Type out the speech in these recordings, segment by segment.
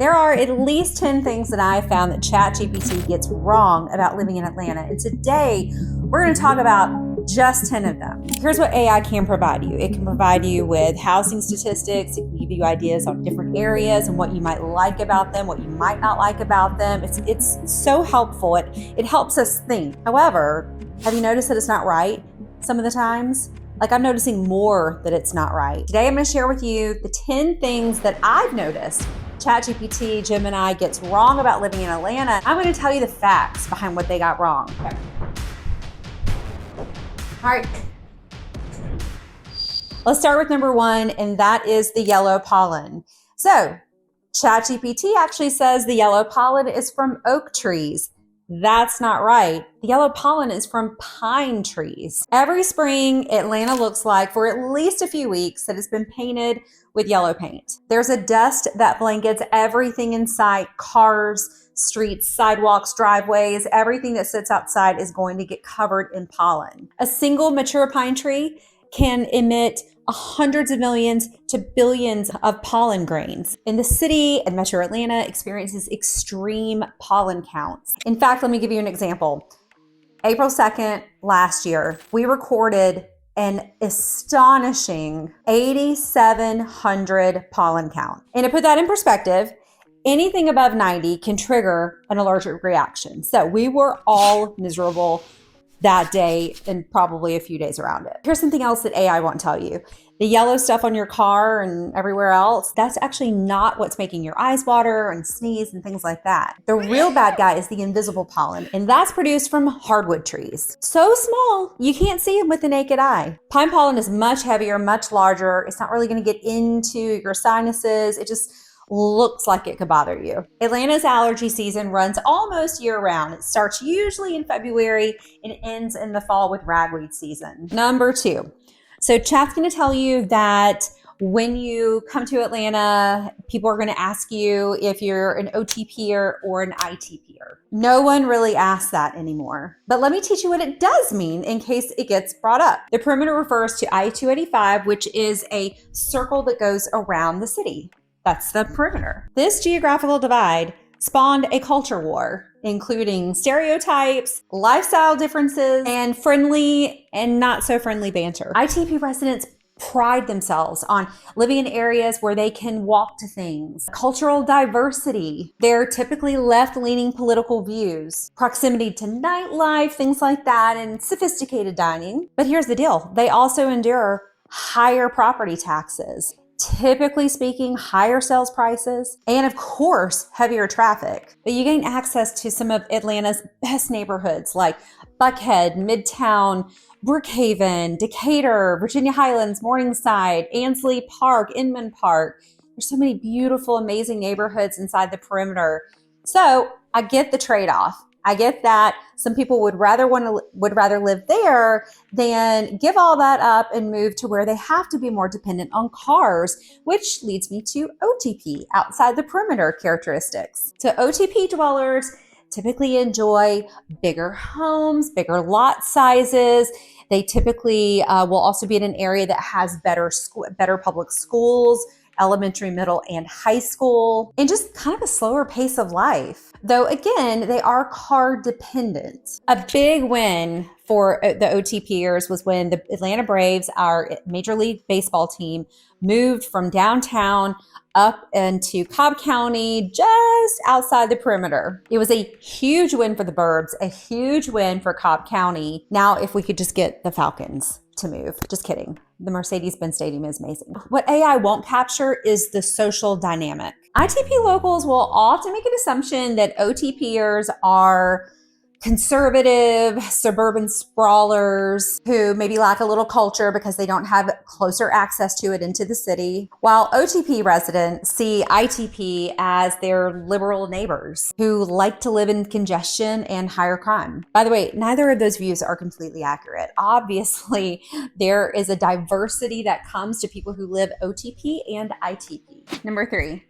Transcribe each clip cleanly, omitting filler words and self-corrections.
There are at least 10 things that I found that ChatGPT gets wrong about living in Atlanta. And today, we're going to talk about just 10 of them. Here's what AI can provide you. It can provide you with housing statistics. It can give you ideas on different areas and what you might like about them, what you might not like about them. It's so helpful. It helps us think. However, have you noticed that it's not right some of the times? Like, I'm noticing more that it's not right. Today, I'm going to share with you the 10 things that I've noticed ChatGPT, Gemini gets wrong about living in Atlanta. I'm going to tell you the facts behind what they got wrong. Okay. All right. Let's start with number one, and that is the yellow pollen. So, ChatGPT actually says the yellow pollen is from oak trees. That's not right. The yellow pollen is from pine trees. Every spring, Atlanta looks like, for at least a few weeks, that it's been painted with yellow paint. There's a dust that blankets everything in sight: cars, streets, sidewalks, driveways. Everything that sits outside is going to get covered in pollen. A single mature pine tree can emit hundreds of millions to billions of pollen grains. And the city and Metro Atlanta experiences extreme pollen counts. In fact, let me give you an example. April 2nd last year, we recorded an astonishing 8,700 pollen count. And to put that in perspective, anything above 90 can trigger an allergic reaction. So we were all miserable that day and probably a few days around it. Here's something else that AI won't tell you. The yellow stuff on your car and everywhere else, that's actually not what's making your eyes water and sneeze and things like that. The real bad guy is the invisible pollen, and that's produced from hardwood trees. So small, you can't see them with the naked eye. Pine pollen is much heavier, much larger. It's not really gonna get into your sinuses. It just looks like it could bother you. Atlanta's allergy season runs almost year round. It starts usually in February and ends in the fall with ragweed season. Number two. So chat's going to tell you that when you come to Atlanta, people are going to ask you if you're an OTPer or an ITPer. No one really asks that anymore. But let me teach you what it does mean in case it gets brought up. The perimeter refers to I-285, which is a circle that goes around the city. That's the perimeter. This geographical divide spawned a culture war, including stereotypes, lifestyle differences, and friendly and not so friendly banter. ITP residents pride themselves on living in areas where they can walk to things. Cultural diversity. They're typically left-leaning political views. Proximity to nightlife, things like that, and sophisticated dining. But here's the deal. They also endure higher property taxes. Typically speaking, higher sales prices, and of course, heavier traffic. But you gain access to some of Atlanta's best neighborhoods like Buckhead, Midtown, Brookhaven, Decatur, Virginia Highlands, Morningside, Ansley Park, Inman Park. There's so many beautiful, amazing neighborhoods inside the perimeter. So I get the trade-off. I get that some people would rather live there than give all that up and move to where they have to be more dependent on cars, which leads me to OTP, outside the perimeter characteristics. So OTP dwellers typically enjoy bigger homes, bigger lot sizes. They typically will also be in an area that has better public schools, elementary, middle, and high school, and just kind of a slower pace of life. Though again, they are car dependent. A big win for the OTPers was when the Atlanta Braves, our Major League Baseball team, moved from downtown up into Cobb County, just outside the perimeter. It was a huge win for the Burbs, a huge win for Cobb County. Now, if we could just get the Falcons to move. Just kidding. The Mercedes-Benz Stadium is amazing. What AI won't capture is the social dynamic. ITP locals will often make an assumption that OTPers are conservative, suburban sprawlers who maybe lack a little culture because they don't have closer access to it into the city, while OTP residents see ITP as their liberal neighbors who like to live in congestion and higher crime. By the way, neither of those views are completely accurate. Obviously, there is a diversity that comes to people who live OTP and ITP. Number three.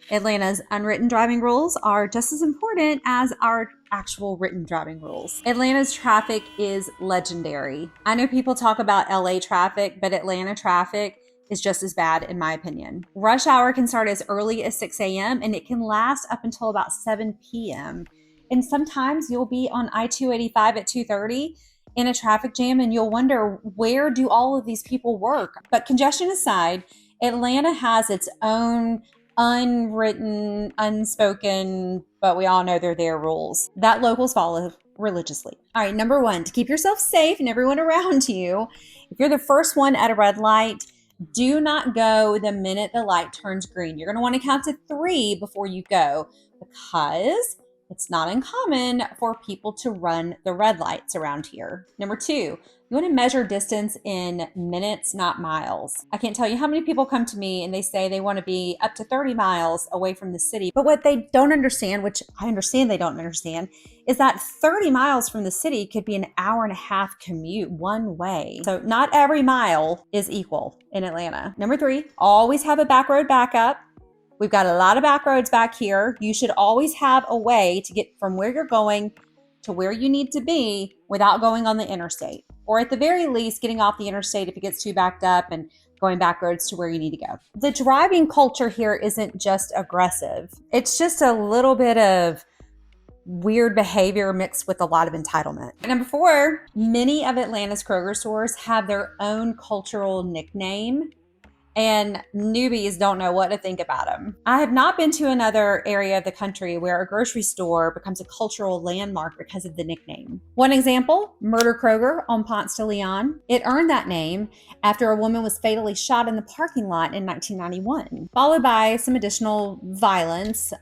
Atlanta's unwritten driving rules are just as important as our actual written driving rules. Atlanta's traffic is legendary. I know people talk about LA traffic, but Atlanta traffic is just as bad, in my opinion. Rush hour can start as early as 6 a.m. and it can last up until about 7 p.m. And sometimes you'll be on I-285 at 2:30 in a traffic jam and you'll wonder, where do all of these people work? But congestion aside, Atlanta has its own unwritten, unspoken, but we all know they're their rules that locals follow religiously. All right, number one, to keep yourself safe and everyone around you, if you're the first one at a red light, do not go the minute the light turns green. You're going to want to count to 3 before you go, because it's not uncommon for people to run the red lights around here. Number 2, you want to measure distance in minutes, not miles. I can't tell you how many people come to me and they say they want to be up to 30 miles away from the city. But what they don't understand, which I understand they don't understand, is that 30 miles from the city could be an hour-and-a-half commute one way. So not every mile is equal in Atlanta. Number 3, always have a back road backup. We've got a lot of back roads back here. You should always have a way to get from where you're going to where you need to be without going on the interstate, or at the very least getting off the interstate if it gets too backed up and going back roads to where you need to go. The driving culture here isn't just aggressive. It's just a little bit of weird behavior mixed with a lot of entitlement. Number 4, many of Atlanta's Kroger stores have their own cultural nickname, and newbies don't know what to think about them. I have not been to another area of the country where a grocery store becomes a cultural landmark because of the nickname. One example, Murder Kroger on Ponce de Leon. It earned that name after a woman was fatally shot in the parking lot in 1991, followed by some additional violence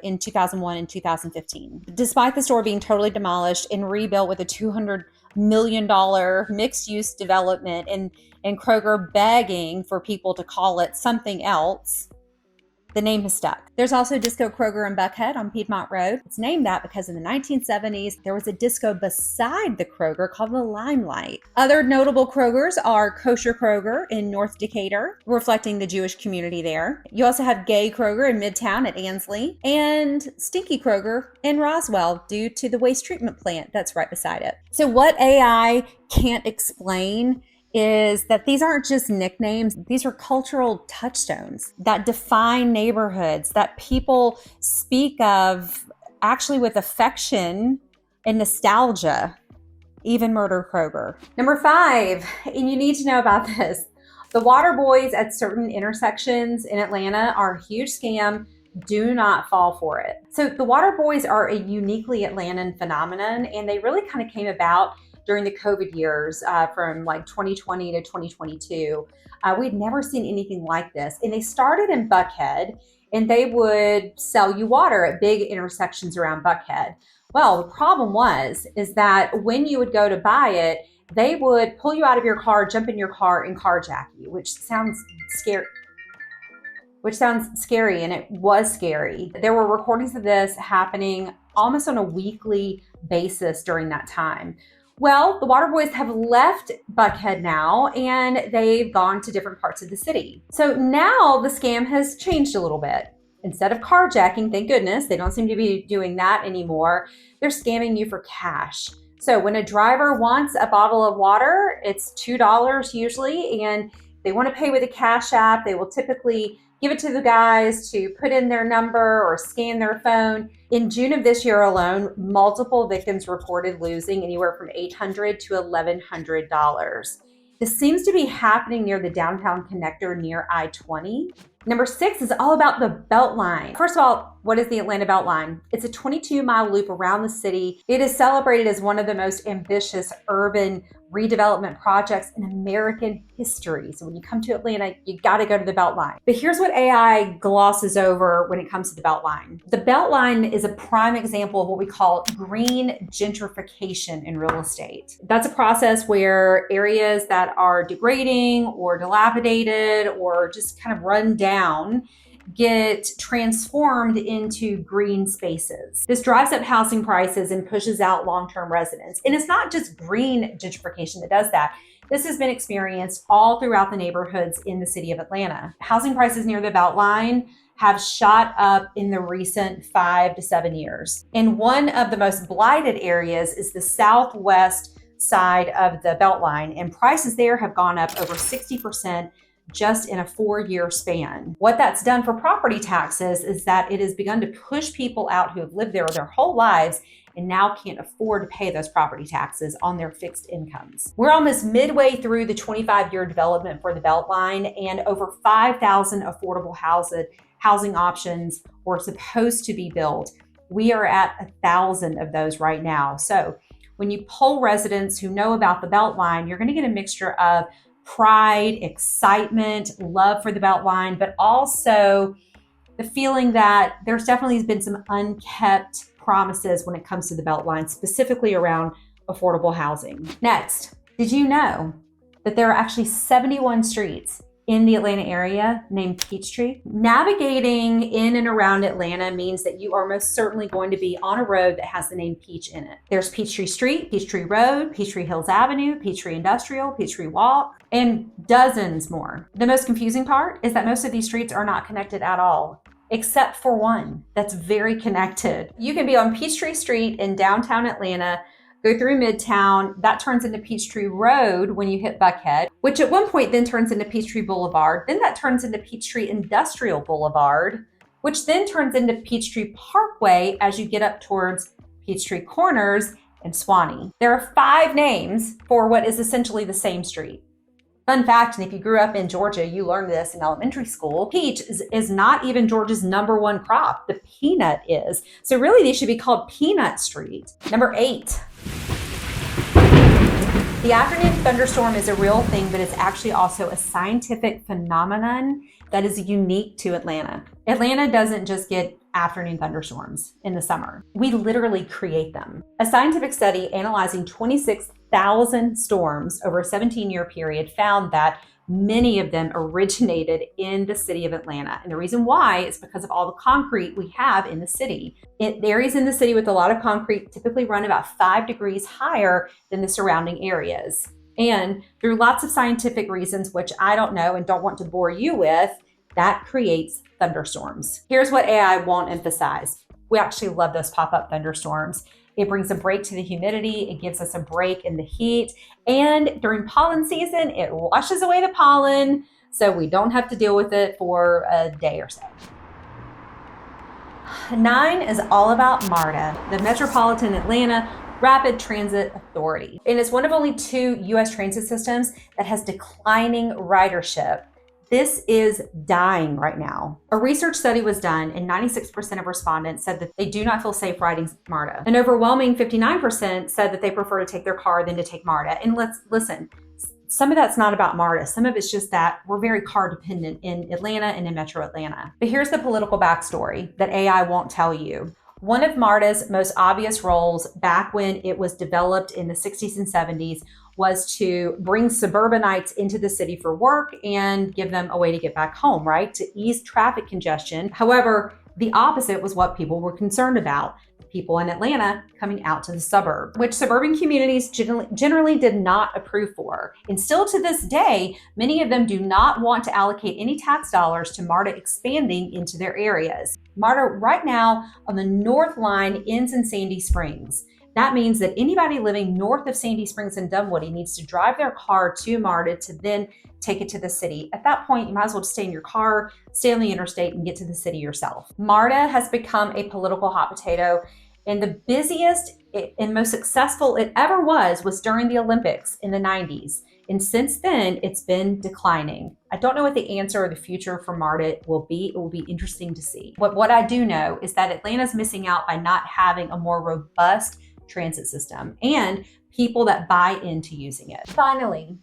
in 2001 and 2015. Despite the store being totally demolished and rebuilt with a $200 million mixed-use development and Kroger begging for people to call it something else, the name has stuck. There's also Disco Kroger in Buckhead on Piedmont Road. It's named that because in the 1970s, there was a disco beside the Kroger called the Limelight. Other notable Krogers are Kosher Kroger in North Decatur, reflecting the Jewish community there. You also have Gay Kroger in Midtown at Ansley, and Stinky Kroger in Roswell due to the waste treatment plant that's right beside it. So what AI can't explain is that these aren't just nicknames. These are cultural touchstones that define neighborhoods that people speak of actually with affection and nostalgia, even Murder Kroger. Number 5, and you need to know about this, the water boys at certain intersections in Atlanta are a huge scam. Do not fall for it. So the water boys are a uniquely Atlantan phenomenon, and they really kind of came about during the COVID years from like 2020 to 2022. We'd never seen anything like this. And they started in Buckhead, and they would sell you water at big intersections around Buckhead. Well, the problem is that when you would go to buy it, they would pull you out of your car, jump in your car, and carjack you, which sounds scary, and it was scary. There were recordings of this happening almost on a weekly basis during that time. Well, the water boys have left Buckhead now, and they've gone to different parts of the city. So now the scam has changed a little bit. Instead of carjacking, thank goodness, they don't seem to be doing that anymore. They're scamming you for cash. So when a driver wants a bottle of water, it's $2 usually, and they want to pay with a cash app. They will typically give it to the guys to put in their number or scan their phone. In June of this year alone, multiple victims reported losing anywhere from $800 to $1,100. This seems to be happening near the downtown connector near I-20. Number 6 is all about the BeltLine. First of all, what is the Atlanta BeltLine? It's a 22-mile loop around the city. It is celebrated as one of the most ambitious urban redevelopment projects in American history. So when you come to Atlanta, you got to go to the BeltLine. But here's what AI glosses over when it comes to the BeltLine. The BeltLine is a prime example of what we call green gentrification in real estate. That's a process where areas that are degrading or dilapidated or just kind of run down get transformed into green spaces. This drives up housing prices and pushes out long-term residents. And it's not just green gentrification that does that. This has been experienced all throughout the neighborhoods in the city of Atlanta. Housing prices near the BeltLine have shot up in the recent 5 to 7 years. And one of the most blighted areas is the southwest side of the BeltLine, and prices there have gone up over 60% just in a 4-year span. What that's done for property taxes is that it has begun to push people out who have lived there their whole lives and now can't afford to pay those property taxes on their fixed incomes. We're almost midway through the 25-year development for the BeltLine, and over 5,000 affordable housing options were supposed to be built. We are at 1,000 of those right now. So when you poll residents who know about the BeltLine, you're going to get a mixture of pride, excitement, love for the BeltLine, but also the feeling that there's definitely been some unkept promises when it comes to the BeltLine, specifically around affordable housing. Next, did you know that there are actually 71 streets in the Atlanta area named Peachtree? Navigating in and around Atlanta means that you are most certainly going to be on a road that has the name Peach in it. There's Peachtree Street, Peachtree Road, Peachtree Hills Avenue, Peachtree Industrial, Peachtree Walk, and dozens more. The most confusing part is that most of these streets are not connected at all, except for one that's very connected. You can be on Peachtree Street in downtown Atlanta, go through Midtown, that turns into Peachtree Road when you hit Buckhead, which at one point then turns into Peachtree Boulevard, then that turns into Peachtree Industrial Boulevard, which then turns into Peachtree Parkway as you get up towards Peachtree Corners and Swanee. There are 5 names for what is essentially the same street. Fun fact, and if you grew up in Georgia, you learned this in elementary school, peach is not even Georgia's #1 crop. The peanut is. So really, these should be called Peanut Street. Number 8. The afternoon thunderstorm is a real thing, but it's actually also a scientific phenomenon that is unique to Atlanta. Atlanta doesn't just get afternoon thunderstorms in the summer. We literally create them. A scientific study analyzing 26,000 storms over a 17-year period found that many of them originated in the city of Atlanta. And the reason why is because of all the concrete we have in the city. Areas in the city with a lot of concrete typically run about 5 degrees higher than the surrounding areas. And through lots of scientific reasons, which I don't know and don't want to bore you with, that creates thunderstorms. Here's what AI won't emphasize. We actually love those pop-up thunderstorms. It brings a break to the humidity. It gives us a break in the heat. And during pollen season, it washes away the pollen, so we don't have to deal with it for a day or so. 9 is all about MARTA, the Metropolitan Atlanta Rapid Transit Authority. And it's one of only 2 U.S. transit systems that has declining ridership. This is dying right now. A research study was done and 96% of respondents said that they do not feel safe riding MARTA. An overwhelming 59% said that they prefer to take their car than to take MARTA. And let's listen, some of that's not about MARTA. Some of it's just that we're very car dependent in Atlanta and in Metro Atlanta. But here's the political backstory that AI won't tell you. One of MARTA's most obvious roles back when it was developed in the 60s and 70s was to bring suburbanites into the city for work and give them a way to get back home, right? To ease traffic congestion. However, the opposite was what people were concerned about. People in Atlanta coming out to the suburb, which suburban communities generally did not approve for. And still to this day, many of them do not want to allocate any tax dollars to MARTA expanding into their areas. MARTA right now on the North Line ends in Sandy Springs. That means that anybody living north of Sandy Springs and Dunwoody needs to drive their car to MARTA to then take it to the city. At that point, you might as well just stay in your car, stay on the interstate, and get to the city yourself. MARTA has become a political hot potato, and the busiest and most successful it ever was during the Olympics in the 90s. And since then, it's been declining. I don't know what the answer or the future for MARTA will be. It will be interesting to see. But what I do know is that Atlanta's missing out by not having a more robust transit system and people that buy into using it. Finally,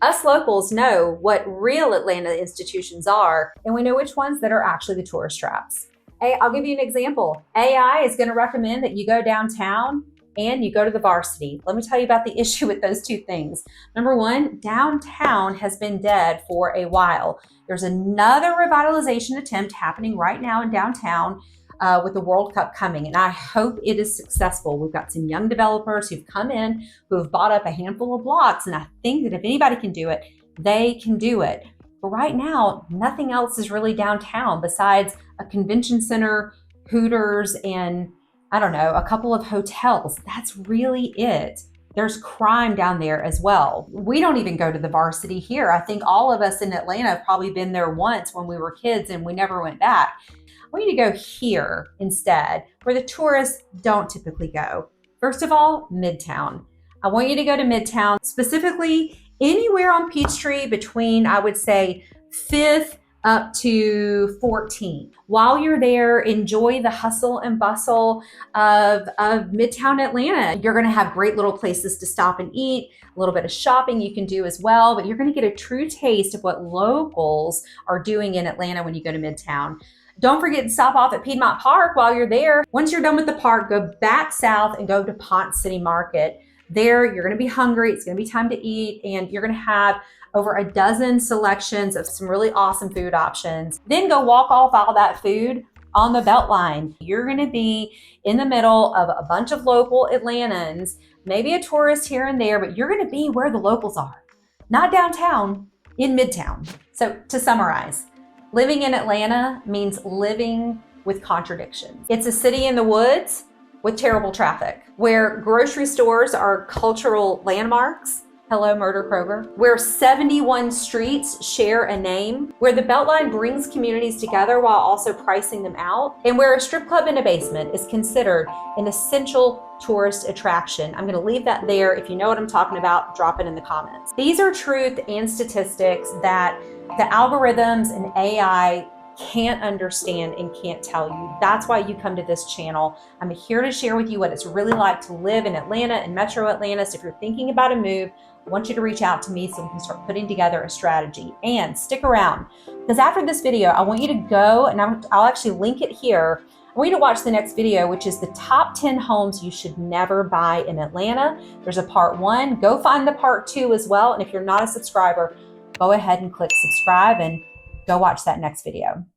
us locals know what real Atlanta institutions are, and we know which ones that are actually the tourist traps. Hey, I'll give you an example. AI is going to recommend that you go downtown and you go to the Varsity. Let me tell you about the issue with those 2 things. Number 1, downtown has been dead for a while. There's another revitalization attempt happening right now in downtown with the World Cup coming, and I hope it is successful. We've got some young developers who've come in, who have bought up a handful of blocks, and I think that if anybody can do it, they can do it. But right now, nothing else is really downtown besides a convention center, Hooters, and I don't know, a couple of hotels. That's really it. There's crime down there as well. We don't even go to the Varsity here. I think all of us in Atlanta have probably been there once when we were kids and we never went back. I want you to go here instead, where the tourists don't typically go. First of all, Midtown. I want you to go to Midtown, specifically anywhere on Peachtree between, I would say, 5th up to 14th. While you're there, enjoy the hustle and bustle of Midtown Atlanta. You're gonna have great little places to stop and eat, a little bit of shopping you can do as well, but you're gonna get a true taste of what locals are doing in Atlanta when you go to Midtown. Don't forget to stop off at Piedmont Park while you're there. Once you're done with the park, go back south and go to Ponce City Market. There, you're gonna be hungry, it's gonna be time to eat, and you're gonna have over a dozen selections of some really awesome food options. Then go walk off all that food on the BeltLine. You're gonna be in the middle of a bunch of local Atlantans, maybe a tourist here and there, but you're gonna be where the locals are, not downtown, in Midtown. So to summarize, living in Atlanta means living with contradictions. It's a city in the woods with terrible traffic, where grocery stores are cultural landmarks. Hello, Murder Kroger. Where 71 streets share a name, where the BeltLine brings communities together while also pricing them out, and where a strip club in a basement is considered an essential tourist attraction. I'm gonna leave that there. If you know what I'm talking about, drop it in the comments. These are truth and statistics that the algorithms and AI can't understand and can't tell you. That's why you come to this channel. I'm here to share with you what it's really like to live in Atlanta and Metro Atlanta. So if you're thinking about a move, I want you to reach out to me so we can start putting together a strategy. And stick around, because after this video, I want you to go, and I'll actually link it here. I want you to watch the next video, which is the top 10 homes you should never buy in Atlanta. There's a part 1. Go find the part 2 as well. And if you're not a subscriber, go ahead and click subscribe and go watch that next video.